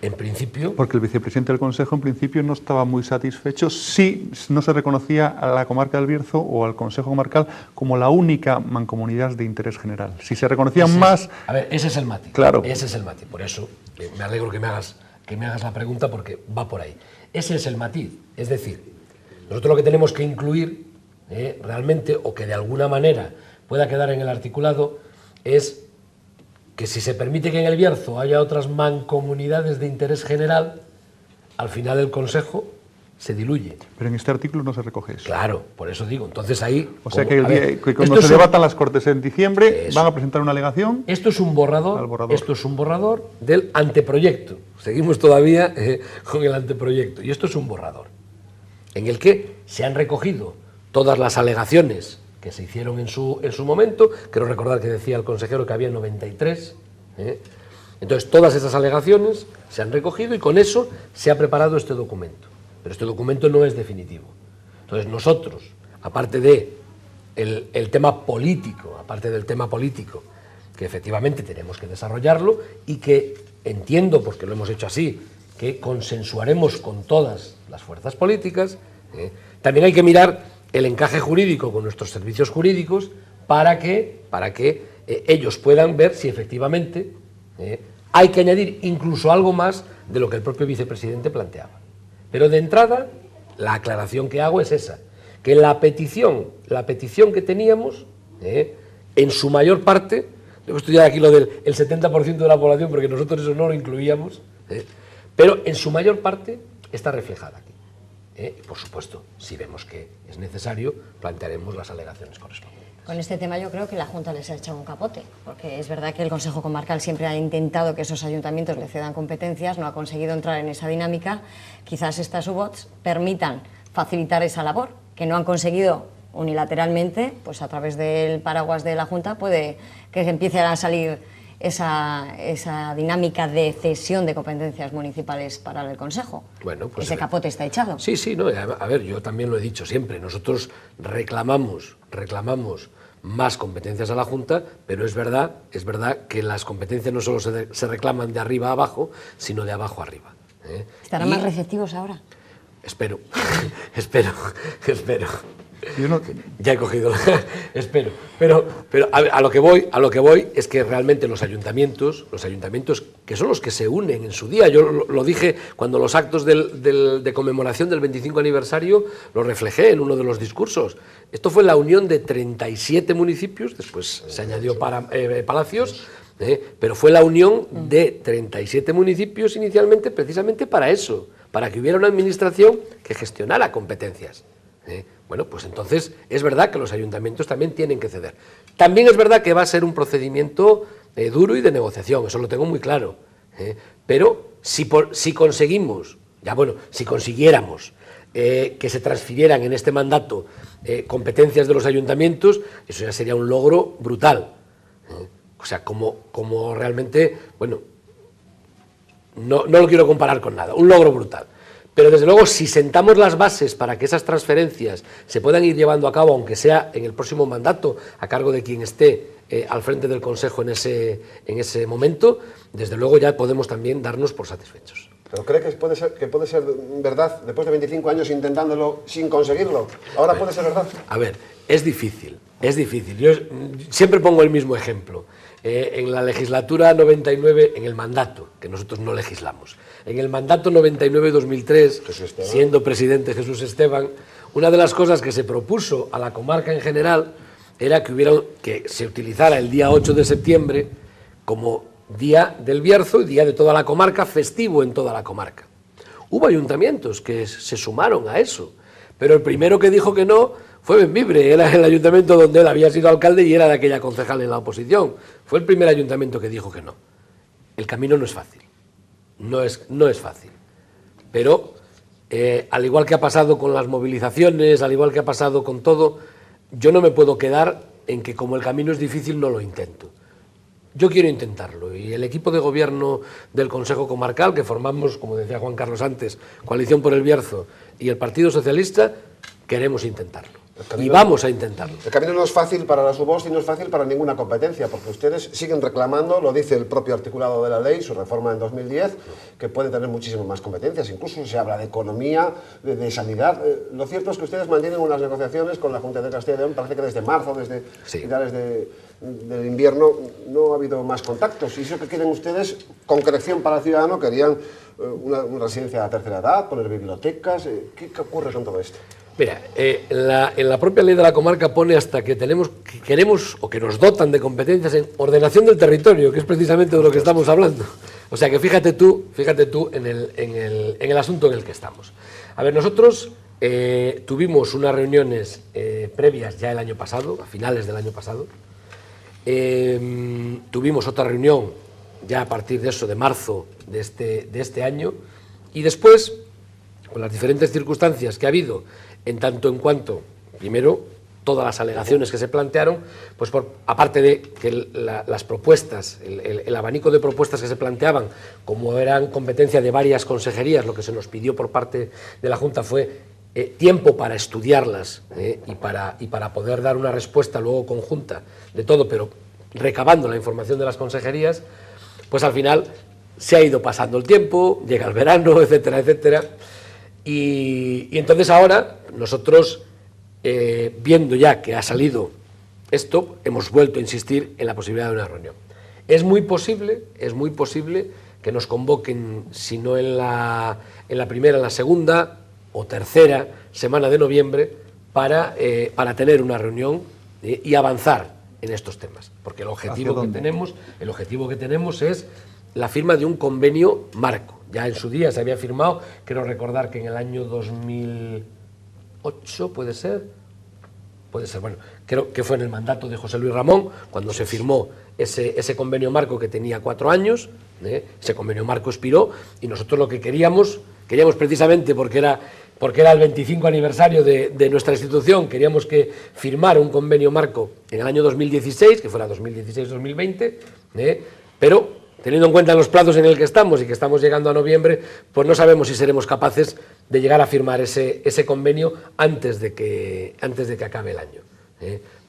En principio...
Porque el vicepresidente del Consejo, en principio, no estaba muy satisfecho si no se reconocía a la comarca del Bierzo o al Consejo Comarcal como la única mancomunidad de interés general. Si se reconocían más...
A ver, ese es el matiz.
Claro.
Ese es el matiz. Por eso me alegro que me hagas la pregunta, porque va por ahí. Ese es el matiz. Es decir, nosotros lo que tenemos que incluir realmente, o que de alguna manera pueda quedar en el articulado, es que si se permite que en el Bierzo haya otras mancomunidades de interés general, al final el Consejo se diluye.
Pero en este artículo no se recoge eso.
Claro, por eso digo. Entonces ahí...
O sea que cuando se debatan las Cortes en diciembre, van a presentar una alegación...
Esto es un borrador, esto es un borrador del anteproyecto. Seguimos todavía con el anteproyecto. Y esto es un borrador en el que se han recogido todas las alegaciones que se hicieron en su momento. Quiero recordar que decía el consejero que había 93. Entonces, todas esas alegaciones se han recogido y con eso se ha preparado este documento. Pero este documento no es definitivo. Entonces, nosotros, aparte de el tema político, que efectivamente tenemos que desarrollarlo y que entiendo, porque lo hemos hecho así, que consensuaremos con todas las fuerzas políticas, también hay que mirar el encaje jurídico con nuestros servicios jurídicos para que ellos puedan ver si efectivamente hay que añadir incluso algo más de lo que el propio vicepresidente planteaba. Pero de entrada, la aclaración que hago es esa, que la petición que teníamos, en su mayor parte, tengo que estudiar aquí lo del 70% de la población, porque nosotros eso no lo incluíamos, pero en su mayor parte está reflejada aquí. Por supuesto, si vemos que es necesario, plantearemos las alegaciones correspondientes.
Con este tema yo creo que la Junta les ha echado un capote, porque es verdad que el Consejo Comarcal siempre ha intentado que esos ayuntamientos le cedan competencias, no ha conseguido entrar en esa dinámica. Quizás estas UBOTs permitan facilitar esa labor, que no han conseguido unilateralmente, pues a través del paraguas de la Junta puede que empiece a salir esa dinámica de cesión de competencias municipales para el Consejo.
Bueno, pues
ese capote está echado.
Sí, no, a ver, yo también lo he dicho siempre, nosotros reclamamos más competencias a la Junta, pero es verdad que las competencias no solo se reclaman de arriba a abajo, sino de abajo a arriba.
¿Estarán más receptivos ahora?
Espero. Ya he cogido, espero. Pero a lo que voy es que realmente los ayuntamientos que son los que se unen en su día, yo lo dije cuando los actos de conmemoración del 25 aniversario lo reflejé en uno de los discursos. Esto fue la unión de 37 municipios, después se añadió Palacios, pero fue la unión de 37 municipios inicialmente precisamente para eso, para que hubiera una administración que gestionara competencias. Bueno, pues entonces es verdad que los ayuntamientos también tienen que ceder. También es verdad que va a ser un procedimiento duro y de negociación, eso lo tengo muy claro. Pero si conseguimos, si consiguiéramos que se transfirieran en este mandato competencias de los ayuntamientos, eso ya sería un logro brutal. O sea, como realmente, bueno, no lo quiero comparar con nada, un logro brutal. Pero desde luego, si sentamos las bases para que esas transferencias se puedan ir llevando a cabo, aunque sea en el próximo mandato, a cargo de quien esté al frente del Consejo en ese momento, desde luego ya podemos también darnos por satisfechos.
¿Pero cree que puede ser verdad, después de 25 años intentándolo sin conseguirlo? ¿Ahora puede ser verdad?
A ver, es difícil. Yo siempre pongo el mismo ejemplo. En la legislatura 99, en el mandato, que nosotros no legislamos, en el mandato 99-2003, siendo presidente Jesús Esteban, una de las cosas que se propuso a la comarca en general era que se utilizara el día 8 de septiembre como Día del Bierzo y Día de toda la comarca, festivo en toda la comarca. Hubo ayuntamientos que se sumaron a eso, pero el primero que dijo que no fue Bembibre, era el ayuntamiento donde él había sido alcalde y era de aquella concejal en la oposición. Fue el primer ayuntamiento que dijo que no. El camino no es fácil, no es fácil, pero al igual que ha pasado con las movilizaciones, al igual que ha pasado con todo, yo no me puedo quedar en que como el camino es difícil no lo intento. Yo quiero intentarlo y el equipo de gobierno del Consejo Comarcal, que formamos, como decía Juan Carlos antes, Coalición por el Bierzo y el Partido Socialista, queremos intentarlo. Y vamos a intentarlo.
El camino no es fácil para la Subhost y no es fácil para ninguna competencia, porque ustedes siguen reclamando, lo dice el propio articulado de la ley, su reforma en 2010, que puede tener muchísimas más competencias, incluso se habla de economía, de sanidad. Lo cierto es que ustedes mantienen unas negociaciones con la Junta de Castilla y León, parece que desde marzo, desde finales del invierno, no ha habido más contactos. Y eso que quieren ustedes, concreción para el ciudadano, querían una residencia de la tercera edad, poner bibliotecas. ¿Qué ocurre con todo esto?
Mira, en la propia ley de la comarca pone hasta que queremos o que nos dotan de competencias en ordenación del territorio, que es precisamente de lo que estamos hablando. O sea que fíjate tú en el asunto en el que estamos. A ver, nosotros tuvimos unas reuniones previas ya el año pasado, a finales del año pasado. Tuvimos otra reunión ya a partir de eso, de marzo de este año, y después, con las diferentes circunstancias que ha habido, en tanto en cuanto, primero, todas las alegaciones que se plantearon, pues aparte de que las propuestas, el abanico de propuestas que se planteaban, como eran competencia de varias consejerías, lo que se nos pidió por parte de la Junta fue tiempo para estudiarlas y para poder dar una respuesta luego conjunta de todo, pero recabando la información de las consejerías, pues al final se ha ido pasando el tiempo, llega el verano, etcétera, etcétera. Y entonces ahora nosotros, viendo ya que ha salido esto, hemos vuelto a insistir en la posibilidad de una reunión. Es muy posible que nos convoquen, si no en la primera, en la segunda o tercera semana de noviembre, para tener una reunión y avanzar en estos temas. Porque el objetivo que tenemos es la firma de un convenio marco. Ya en su día se había firmado, quiero recordar que en el año 2008, puede ser, bueno, creo que fue en el mandato de José Luis Ramón, cuando se firmó ese convenio marco que tenía 4 años, ese convenio marco expiró, y nosotros lo que queríamos precisamente porque era el 25 aniversario de nuestra institución, queríamos que firmara un convenio marco en el año 2016, que fuera 2016-2020, pero teniendo en cuenta los plazos en el que estamos y que estamos llegando a noviembre, pues no sabemos si seremos capaces de llegar a firmar ese convenio antes de que acabe el año.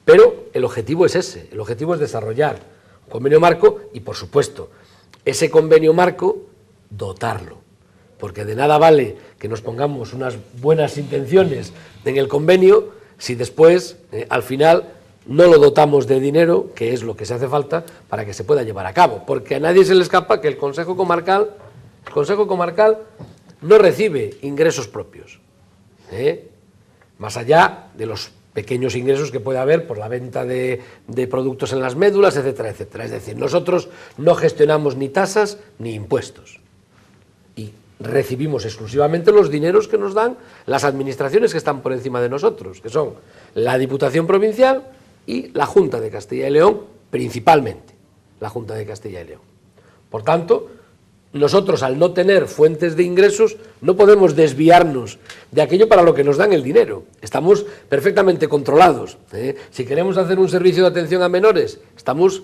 Pero el objetivo es ese, el objetivo es desarrollar un convenio marco y, por supuesto, ese convenio marco dotarlo, porque de nada vale que nos pongamos unas buenas intenciones en el convenio si después, al final, no lo dotamos de dinero, que es lo que se hace falta para que se pueda llevar a cabo, porque a nadie se le escapa que el Consejo Comarcal no recibe ingresos propios, más allá de los pequeños ingresos que puede haber por la venta de productos en las médulas, etcétera, etcétera. Es decir, nosotros no gestionamos ni tasas ni impuestos y recibimos exclusivamente los dineros que nos dan las administraciones que están por encima de nosotros, que son la Diputación Provincial y la Junta de Castilla y León, principalmente la Junta de Castilla y León. Por tanto, nosotros, al no tener fuentes de ingresos, no podemos desviarnos de aquello para lo que nos dan el dinero. Estamos perfectamente controlados. Si queremos hacer un servicio de atención a menores, estamos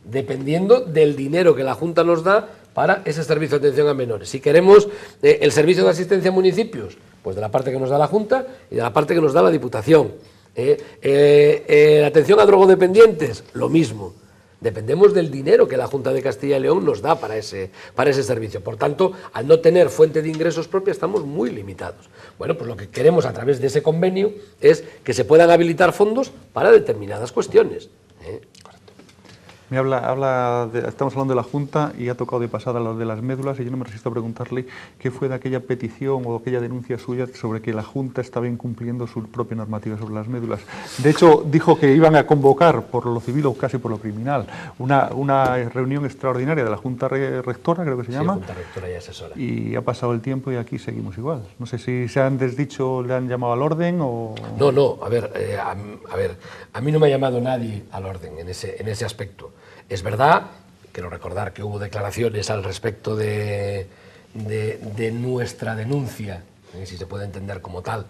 dependiendo del dinero que la Junta nos da para ese servicio de atención a menores. Si queremos el servicio de asistencia a municipios, pues de la parte que nos da la Junta y de la parte que nos da la Diputación. Atención a drogodependientes, lo mismo. Dependemos del dinero que la Junta de Castilla y León nos da para ese servicio. Por tanto, al no tener fuente de ingresos propia, estamos muy limitados. Bueno, pues lo que queremos a través de ese convenio es que se puedan habilitar fondos para determinadas cuestiones.
Estamos hablando de la Junta y ha tocado de pasada lo de las médulas y yo no me resisto a preguntarle qué fue de aquella petición o aquella denuncia suya sobre que la Junta estaba incumpliendo su propia normativa sobre las médulas. De hecho, dijo que iban a convocar por lo civil o casi por lo criminal una reunión extraordinaria de la Junta Rectora, creo que se llama.
Junta Rectora y Asesora.
Y ha pasado el tiempo y aquí seguimos igual. No sé si se han desdicho, le han llamado al orden o...
No, a ver, a mí no me ha llamado nadie al orden en ese aspecto. Es verdad, quiero recordar que hubo declaraciones al respecto de nuestra denuncia, si se puede entender como tal,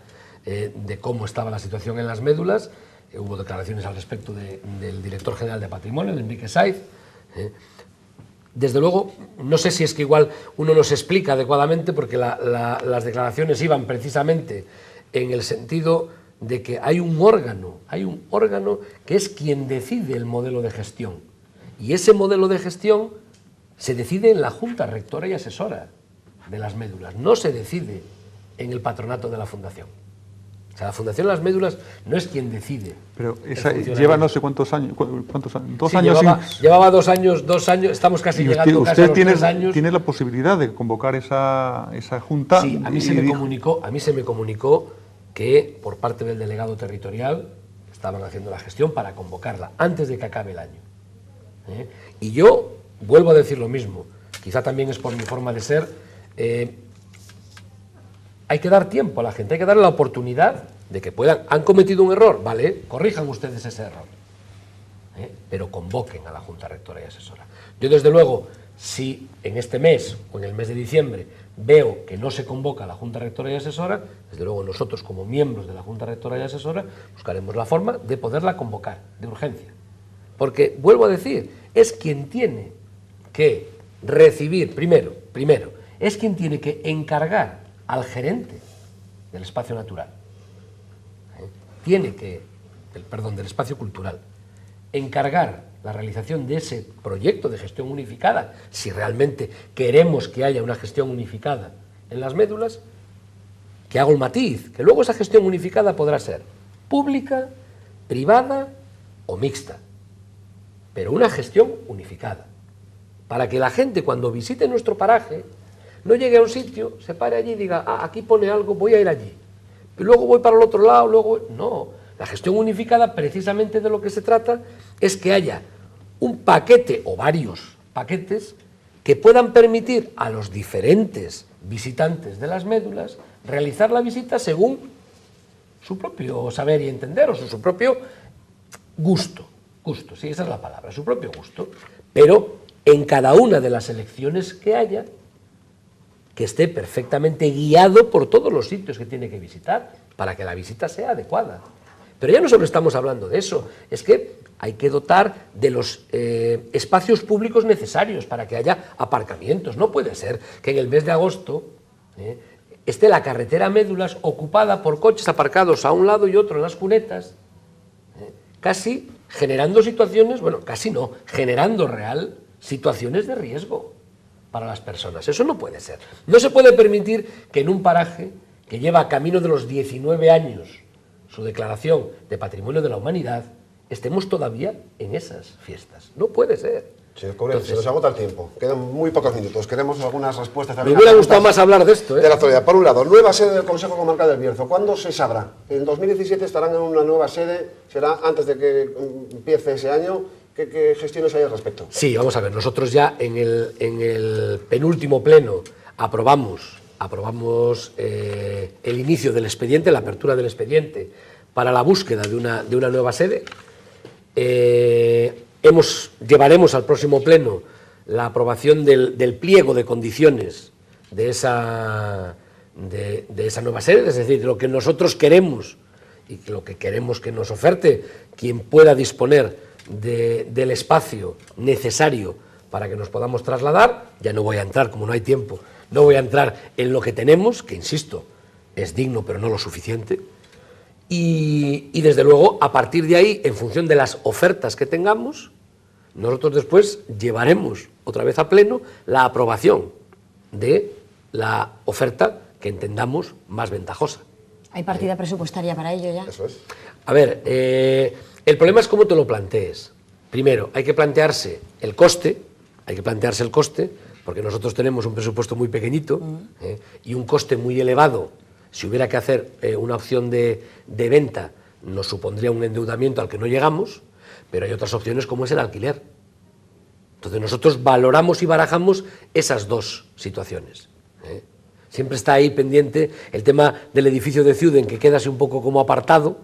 de cómo estaba la situación en las médulas. Hubo declaraciones al respecto del director general de Patrimonio, de Enrique Saiz. Desde luego, no sé si es que igual uno no se explica adecuadamente, porque las declaraciones iban precisamente en el sentido de que hay un órgano que es quien decide el modelo de gestión. Y ese modelo de gestión se decide en la Junta Rectora y Asesora de las médulas, no se decide en el patronato de la Fundación. O sea, la Fundación de las Médulas no es quien decide.
Pero esa lleva no sé cuántos años, dos años.
Llevaba 2 años, estamos casi llegando casi a los 3 años.
¿Tiene la posibilidad de convocar esa Junta?
Sí, a mí se me comunicó que por parte del delegado territorial estaban haciendo la gestión para convocarla antes de que acabe el año. Y yo vuelvo a decir lo mismo, quizá también es por mi forma de ser, hay que dar tiempo a la gente, hay que darle la oportunidad de que han cometido un error, vale, corrijan ustedes ese error, pero convoquen a la Junta Rectora y Asesora. Yo desde luego, si en este mes o en el mes de diciembre veo que no se convoca a la Junta Rectora y Asesora, desde luego nosotros como miembros de la Junta Rectora y Asesora buscaremos la forma de poderla convocar de urgencia. Porque, vuelvo a decir, es quien tiene que recibir, primero, es quien tiene que encargar al gerente del espacio natural, del espacio cultural, encargar la realización de ese proyecto de gestión unificada, si realmente queremos que haya una gestión unificada en las médulas, que hago el matiz, que luego esa gestión unificada podrá ser pública, privada o mixta. Pero una gestión unificada, para que la gente cuando visite nuestro paraje no llegue a un sitio, se pare allí y diga, aquí pone algo, voy a ir allí, y luego voy para el otro lado, no. La gestión unificada, precisamente de lo que se trata, es que haya un paquete o varios paquetes que puedan permitir a los diferentes visitantes de las médulas realizar la visita según su propio saber y entender, o su propio gusto, sí, esa es la palabra, su propio gusto, pero en cada una de las elecciones que haya, que esté perfectamente guiado por todos los sitios que tiene que visitar, para que la visita sea adecuada. Pero ya no solo estamos hablando de eso, es que hay que dotar de los espacios públicos necesarios para que haya aparcamientos. No puede ser que en el mes de agosto esté la carretera Médulas ocupada por coches aparcados a un lado y otro en las cunetas, casi generando situaciones, bueno, casi no, generando real situaciones de riesgo para las personas. Eso no puede ser. No se puede permitir que en un paraje que lleva camino de los 19 años su declaración de Patrimonio de la Humanidad, estemos todavía en esas fiestas. No puede ser.
Señor Cobrel, se nos agota el tiempo. Quedan muy pocos minutos. Queremos algunas respuestas.
Me hubiera gustado más hablar de esto.
De la actualidad. Por un lado, nueva sede del Consejo Comarcal del Bierzo. ¿Cuándo se sabrá? ¿En 2017 estarán en una nueva sede? ¿Será antes de que empiece ese año? ¿Qué gestiones hay al respecto?
Sí, vamos a ver. Nosotros ya en el penúltimo pleno aprobamos el inicio del expediente, la apertura del expediente para la búsqueda de una nueva sede. Llevaremos al próximo pleno la aprobación del pliego de condiciones de esa nueva sede, es decir, de lo que nosotros queremos y lo que queremos que nos oferte quien pueda disponer del espacio necesario para que nos podamos trasladar. Ya no voy a entrar, como no hay tiempo, no voy a entrar en lo que tenemos, que insisto, es digno pero no lo suficiente. Y desde luego, a partir de ahí, en función de las ofertas que tengamos, nosotros después llevaremos otra vez a pleno la aprobación de la oferta que entendamos más ventajosa.
¿Hay partida presupuestaria para ello ya?
Eso es.
A ver, el problema es cómo te lo plantees. primero, hay que plantearse el coste, porque nosotros tenemos un presupuesto muy pequeñito y un coste muy elevado. Si hubiera que hacer una opción de venta, nos supondría un endeudamiento al que no llegamos, pero hay otras opciones como es el alquiler. Entonces nosotros valoramos y barajamos esas dos situaciones. Siempre está ahí pendiente el tema del edificio de Ciuden, que queda así un poco como apartado.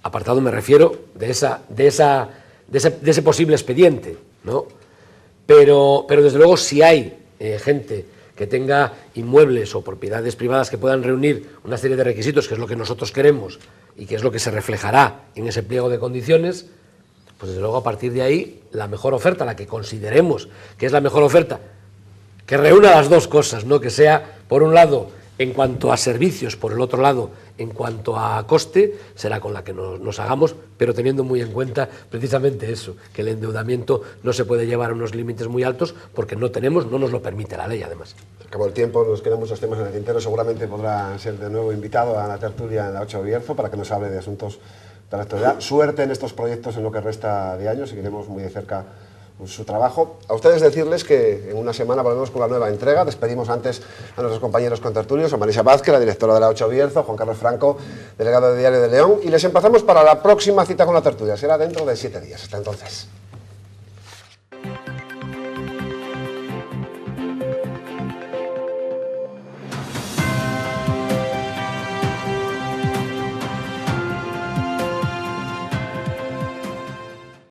Apartado me refiero de ese posible expediente, ¿no? Pero desde luego, si hay gente que tenga inmuebles o propiedades privadas que puedan reunir una serie de requisitos, que es lo que nosotros queremos y que es lo que se reflejará en ese pliego de condiciones, pues desde luego a partir de ahí la mejor oferta, la que consideremos que es la mejor oferta, que reúna las dos cosas, ¿no? Que sea, por un lado, en cuanto a servicios, por el otro lado, en cuanto a coste, será con la que nos hagamos, pero teniendo muy en cuenta precisamente eso, que el endeudamiento no se puede llevar a unos límites muy altos porque no nos lo permite la ley, además.
Acabó el tiempo, nos quedan muchos temas en el tintero, seguramente podrá ser de nuevo invitado a la tertulia en la 8 de Bierzo para que nos hable de asuntos de la actualidad. Suerte en estos proyectos en lo que resta de años, seguiremos muy de cerca su trabajo. A ustedes decirles que en una semana volvemos con la nueva entrega. Despedimos antes a nuestros compañeros contertulios, a Marisa Vázquez, la directora de la 8 de Bierzo, Juan Carlos Franco, delegado de Diario de León, y les emplazamos para la próxima cita con la tertulia. Será dentro de 7 días. Hasta entonces.